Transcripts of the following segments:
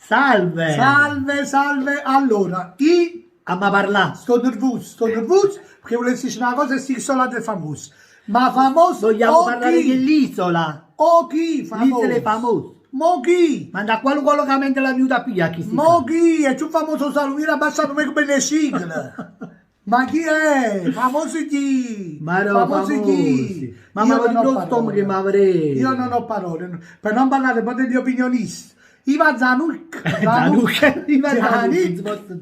Salve! Salve. Allora, io Amma parlà. sto nervoso perché volessi dire una cosa e si sono de famosi. Ma famoso Vogliamo parlare dell'isola. O chi famoso? L'isola è famosa. Mo chi? Ma da quale collocamento la venuta a pigliare chi si Mo chi? È più famoso Salvini abbassato come le sigle. Ma chi è? Famosi chi? Ma no, famosi. Ma Io ma non ho lo parole. stomaco che mi avrei. Io non ho parole. Per non parlare poi degli opinionisti. Iva Zanuck.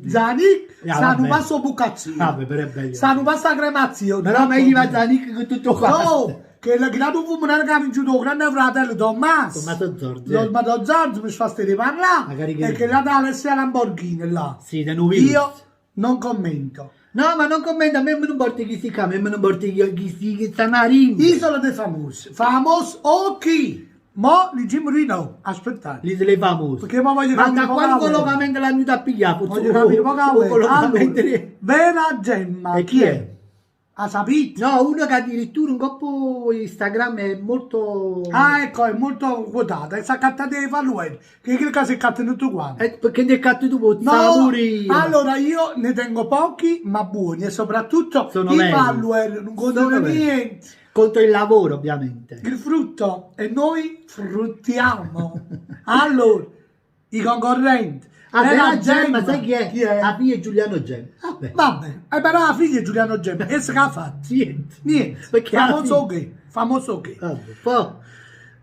Zanuck. Stanno passo bucazzi. Vabbè, però è bello. Stanno passa cremazione. Però meglio va Zanuck che tutto qua. No, che la grado fumunare che ha vinto il grande fratello Tommaso. Tommaso Zorzi. Tommaso Zorzi mi fa stare parlare. Magari che- E che la dà Alessia Lamborghini là. Sì, da noi. Io non commento. No, ma non commenta, a me non porta chi si chiama, a me non porta chi sta narino. Isola dei famosi. Famoso o chi? Mo li Jim Rino. Aspettate. L'isola è famosa. Perché mo voglio Ma capire da poco quale a voi. collocamento la venuta a pigliare? Voglio capire poco a voi. Collocamento. Allora, Vera Gemma. E chi è? Ha sapito? No, uno che addirittura un coppo Instagram è molto... Ah, ecco, è molto quotata. E sa cattata di Falluer. Che è che si è cattato tutto quanto. Perché ne catti tu No, sapori? allora io ne tengo pochi ma buoni e soprattutto Sono i veri. follower non contano Sono veri. niente. Contro il lavoro, ovviamente. Il frutto e noi fruttiamo. Allora, i concorrenti. Ah, Vera Vera Gemma, sai chi è? Chi è? La figlia di Giuliano Gemma. Vabbè. Vabbè, però la figlia di Giuliano Gemma, che si ha fatto? Niente. Niente, Perché la famoso figlia- che? Famoso che? Vabbè. Poi,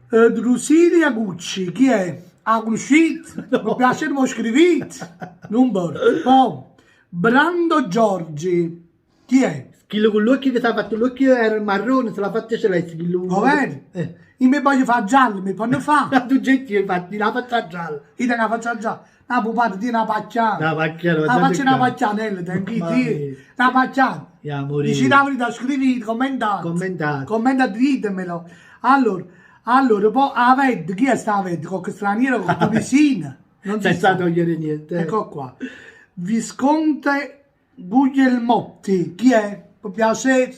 Drusilia Gucci, chi è? Ha conosciuto? No. Mi piace come scrivete? Non vorrei. Poi, Brando Giorgi, chi è? quello con l'occhio che si è fatto, l'occhio era marrone, se l'ha fatto celeste. Governo? Io mi voglio fare giallo, mi fanno fare. Tu gente infatti, la faccia gialla. Io tengo la faccia gialla. La pupata di una pacchiana. Una pacchiana, La faccia una guardate pacchianella, tengo Mamma io. mia. Una pacchiana. Ya, morire. Dici la verità, scrivete, commentate. Commentate. Commentate, ditemelo. Allora, poi a Ved, chi è sta a Ved? Qualche straniero, con tunisina. Non si Senza sa. togliere niente. Ecco qua. Visconte Guglielmotti, chi è? Per piacere.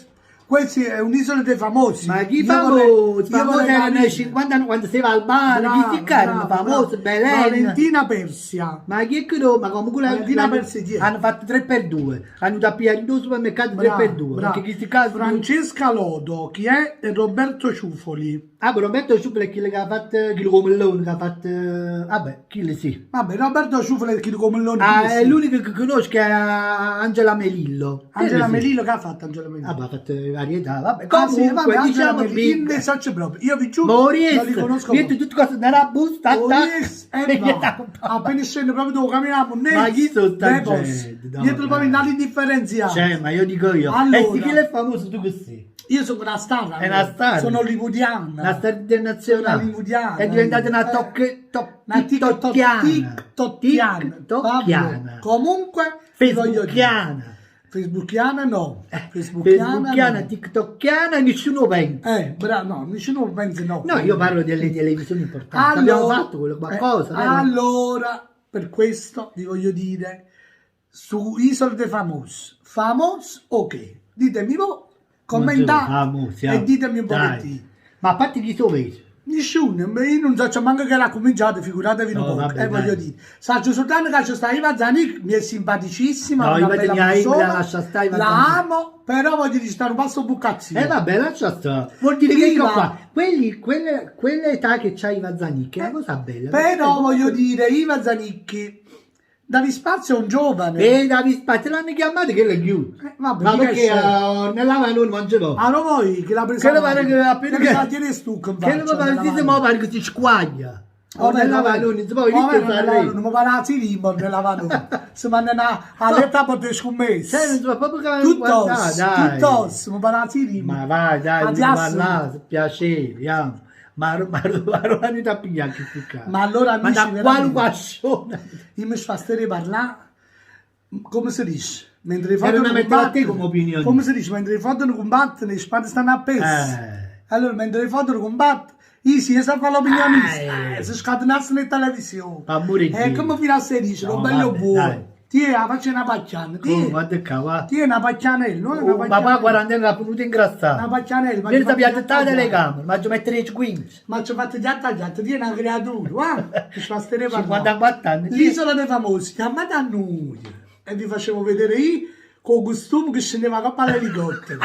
Questa è un'isola dei famosi. Ma chi Io famoso? io vorrei Famoso nei capire. 50 anni quando si va al bar, Bravo, chi si carica? bravo, Famoso, bravo. Belen. Valentina Persia. Ma chi è che no? Ma comunque Valentina Persi chi è? hanno fatto 3x2. Hanno da pigliare in due supermercati 3x2. Bravo. Perché chi si casa... Francesca Lodo, chi è? E Roberto Ciufoli. Ah, però Roberto Ciuffolo è quello che ha fatto, quello come l'uomo che ha fatto... Vabbè, chi sì. Vabbè, Roberto Ciufoli è chi come loro. Ah, è l'unico che conosco che è Angela Melillo. Angela Sì. Melillo, che ha fatto Angela Melillo? Ah, ma ha fatto varietà, vabbè. Ah, sì, Comunque, vabbè, Angela diciamo Melillo, io big. ne so proprio. Io vi giuro, Moris, non li conosco niente, tutte cose nella busta, Moris e no. Appena scende proprio dove camminiamo, Ma chi sono sta gente? No, dietro proprio dai. indifferenziata. Cioè, ma io dico io. Allora. E chi è famoso tu che sei? Io sono una star. È una star. Sono hollywoodiana. Una star internazionale. Una hollywoodiana. È diventata una Una tiktokkiana. tiktokkiana. Tiktokkiana. Vabbè. Comunque, vi voglio dire. Facebookiana. Facebookiana no. Facebookiana, no. tiktokkiana, nessuno pensa. Bravo, no, nessuno pensa no. No, io parlo delle televisioni importanti. Abbiamo fatto quello qualcosa. vero? allora, per questo vi voglio dire, su Isola dei Famosi, famoso o che? Ditemi voi, commentate Famosi, e ditemi un dai. pochettino. Ma a parte chi sono vesi? Nessuno, io non so manco che l'ha cominciato, figuratevi un No, po', vabbè, voglio dai. dire. Saggio soltanto che c'è sta Iva Zanicchi, mi è simpaticissima, No, una Iva bella Zanicchi, persona, lascia stare Iva la Zanicchi. amo, però voglio dire, sta un passo bucazzino. Vabbè, lascia stare. Vuol dire che Prima- ecco qua, quell'età che c'ha Iva Zanicchi è una cosa bella. Però voglio dire, Iva Zanicchi, davi spazio a un giovane. E Davi Spazio l'hanno chiamato che le chiude. Vabbè, Ma mica perché c'è. nella mano non mangia poco. Ah, no, voi che l'ha presa Che lo pare che appena che- la tieni stucco in Che non faccia, mi nella pare che si mano. muove che si squaglia. Oh, Nella mano non si può vedere non mi pare la tirimo nella mano. Se manda a letta per te scommesse. Cioè, non si può proprio Tutto, dai. mi pare la tirimo. Ma vai, dai, non Adesso- parlare, piacere, andiamo. Ma non è da pigliare che si cazzo. Ma allora, Ma amici, da quale veramente, guascione? io mi fa stare parlare, come si dice? Mentre i Era foto una metà a te come opinione. Come si dice? Mentre i foto non combattono, le spade stanno appese. Allora, mentre i foto non combattono, si sa fare l'opinionista, si scatenasse in televisione. Ma pure Come fino a 16, No, lo bello vabbè, buono. dai. Tieni la faccia una pacciana, Oh, guarda qua, guarda. tieni una paccianella, una Oh, paccianella. papà 40 anni l'ha venuto Una ingrassato. paccianella. Vieni sapere tutta la telecamera, ma ci mettere 15. Ma ci fate già tagliato, tieni una creatura, che ci fa stare parlando. 54 anni. L'isola dei famosi, chiamate a noi. E vi facevo vedere io con il costume che scendeva coppa all'elicottero.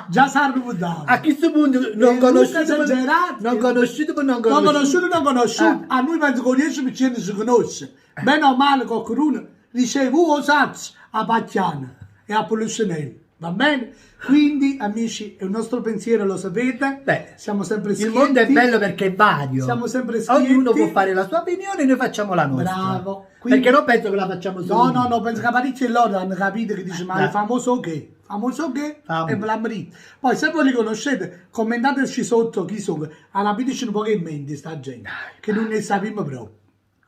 Già si arrubava. A questo punto non Luca conosciuto, esagerato. non conosciuto, ma non Non conosciuto. conosciuto, non conosciuto. A noi penso che 10% si conosce. Bene o male qualcuno riceve un sazzo a Pacchiana e a Poliscinelli. Va bene? Quindi, amici, il nostro pensiero lo sapete. Beh, Siamo sempre Il schietti. mondo è bello perché è vario. Siamo sempre schietti. Ognuno può fare la sua opinione e noi facciamo la nostra. Bravo. Quindi- Perché non penso che la facciamo solo. No, penso che parecchi loro hanno capito che dice, ma No. è famoso che? Famoso che? Famoso. E ve la merita. Poi se voi li conoscete, commentateci sotto chi sono. Rapideci un po' che in mente sta gente, che non ne sappiamo proprio.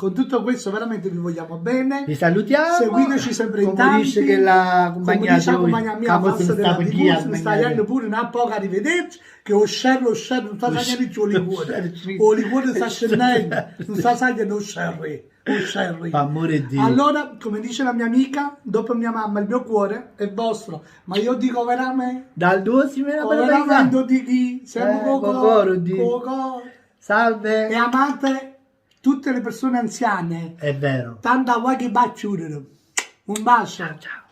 Con tutto questo veramente vi vogliamo bene. Vi salutiamo. Seguiteci sempre in Come tanti. dice che la compagnia Come dice la Joy, compagnia mia, Camo la se pasta ne della sta per TV, chi a se ne sta mangiare. andando pure una poca arrivederci, che lo share, non sta tagliando il liquore. Sì. O il liquore sta scendendo, non sta tagliando lo sherry. Per amore di Dio. Allora, come dice la mia amica, dopo mia mamma, il mio cuore è vostro. Ma io dico veramente, Dal duo si me la bella veramente paesana. di chi? Siamo Cocoro, di- Coco. Salve. E amate tutte le persone anziane. È vero. Tanta vuoi che baciano. Un bacio. Ciao.